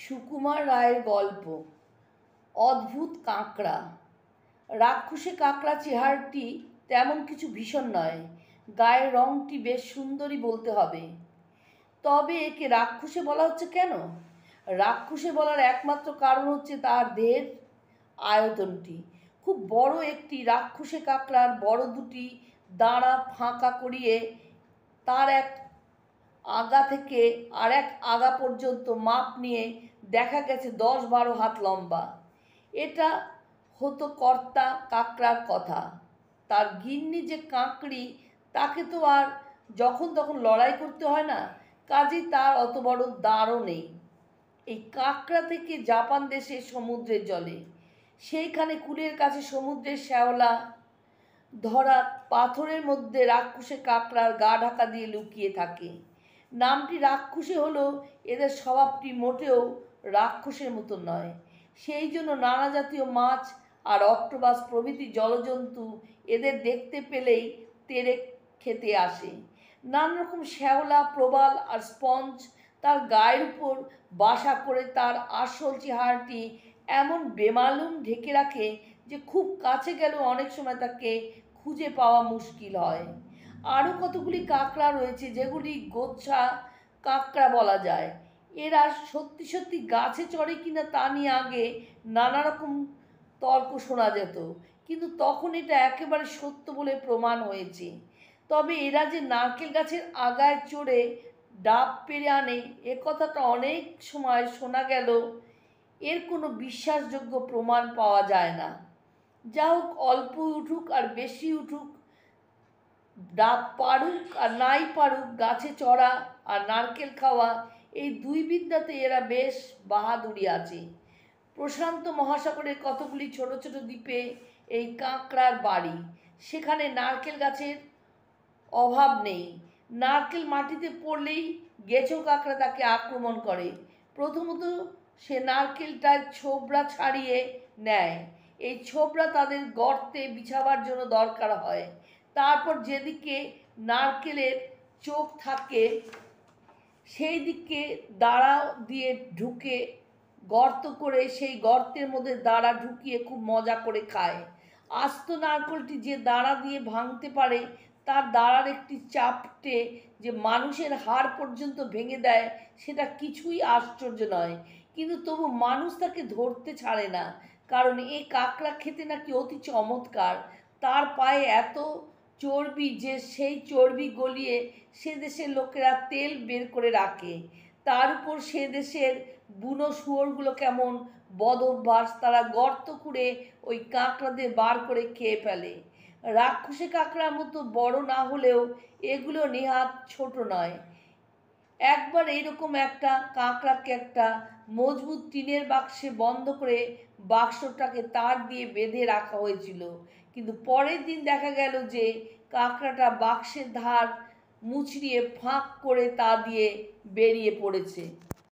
সুকুমার রায়ের গল্প অদ্ভুত কাঁকড়া। রাক্ষসে কাঁকড়া চেহারাটি তেমন কিছু ভীষণ নয়, গায়ের রঙটি বেশ সুন্দরী বলতে হবে। তবে একে রাক্ষসে বলা হচ্ছে কেন? রাক্ষসে বলার একমাত্র কারণ হচ্ছে তার দেহের আয়তনটি খুব বড়। একটি রাক্ষসে কাঁকড়ার বড় দুটি দাঁড়া ফাঁকা করিয়ে তার এক আগা থেকে আর এক আগা পর্যন্ত মাপ নিয়ে দেখা গেছে 10-12 হাত লম্বা। এটা হতো কর্তা কাঁকড়ার কথা। তার গিন্নি যে কাঁকড়ি, তাকে তো আর যখন তখন লড়াই করতে হয় না, কাজেই তার অত বড় দাঁড়ও নেই। এই কাঁকড়া থেকে জাপান দেশে সমুদ্রের জলে, সেইখানে কুলের কাছে সমুদ্রের শ্যাওলা ধরা পাথরের মধ্যে রাক্ষসে কাঁকড়ার গা ঢাকা দিয়ে লুকিয়ে থাকে। নামটি রাক্ষসে হলো এদের স্বভাবটি মোটেও রাক্ষসের মতো নয়। সেই জন্য নানা জাতীয় মাছ আর অক্টোপাস প্রভৃতি জলজন্তু এদের দেখতে পেলেই তেড়ে খেতে আসে। নানা রকম শ্যাওলা, প্রবাল আর স্পঞ্জ তার গায়ের উপর বাসা করে তার আসল চেহারাটি এমন বেমালুম ঢেকে রাখে যে খুব কাছে গেলেও অনেক সময় তাকে খুঁজে পাওয়া মুশকিল হয়। আরও কতগুলি কাঁকড়া রয়েছে যেগুলি গোচ্ছা কাঁকড়া বলা যায়। এরা সত্যি সত্যি গাছে চড়ে কিনা তা নিয়ে আগে নানা রকম তর্ক শোনা যেত, কিন্তু তখন এটা একেবারে সত্য বলে প্রমাণ হয়েছে। তবে এরা যে নারকেল গাছের আগায় চড়ে ডাব পেড়ে আনে, এ কথাটা অনেক সময় শোনা গেল, এর কোনো বিশ্বাসযোগ্য প্রমাণ পাওয়া যায় না। যা হোক, অল্প উঠুক আর বেশি উঠুক, ডাব পারুক আর নাই পারুক, গাছে চড়া আর নারকেল খাওয়া, এই দুই বিদ্যাতে এরা বেশ বাহাদুরি আছে। প্রশান্ত মহাসাগরের কতগুলি ছোট ছোট দ্বীপে এই কাঁকড়ার বাড়ি। সেখানে নারকেল গাছের অভাব নেই। নারকেল মাটিতে পড়লেই গেছো কাঁকড়া তাকে আক্রমণ করে। প্রথমত সে নারকেলটায় ছোবড়া ছাড়িয়ে নেয়। এই ছোবড়া তাদের গর্তে বিছাবার জন্য দরকার হয়। তারপর যেদিকে নারকেলের চোখ থাকে সেই দিকে দাঁড়া দিয়ে ঢুকে গর্ত করে সেই গর্তের মধ্যে দাঁড়া ঢুকিয়ে খুব মজা করে খায়। আস্ত নারকেলটি যে দাঁড়া দিয়ে ভাঙতে পারে, তার দাঁড়ার একটি চাপটে যে মানুষের হাড় পর্যন্ত ভেঙে দেয়, সেটা কিছুই আশ্চর্য নয়। কিন্তু তবু মানুষ তাকে ধরতে ছাড়ে না, কারণ এই কাঁকড়া খেতে নাকি অতি চমৎকার। তার পায়ে এত চর্বি যে সেই চর্বি গলিয়ে সে দেশের লোকেরা তেল বের করে রাখে। তার উপর সে দেশের বুনো শুয়োরগুলো কেমন বদ অভ্যাস, তারা গর্ত খুঁড়ে ওই কাঁকড়াদের বার করে খেয়ে ফেলে। রাক্ষসে কাঁকড়ার মতো বড় না হলেও এগুলো নেহাত ছোট নয়। একবার এইরকম একটা কাঁকড়াকে একটা মজবুত টিনের বাক্সে বন্ধ করে বাক্সটাকে তার দিয়ে বেঁধে রাখা হয়েছিল, কিন্তু পরের দিন দেখা গেল যে কাঁকড়াটা বাক্সের ধার মুচড়িয়ে ফাঁক করে তা দিয়ে বেরিয়ে পড়েছে।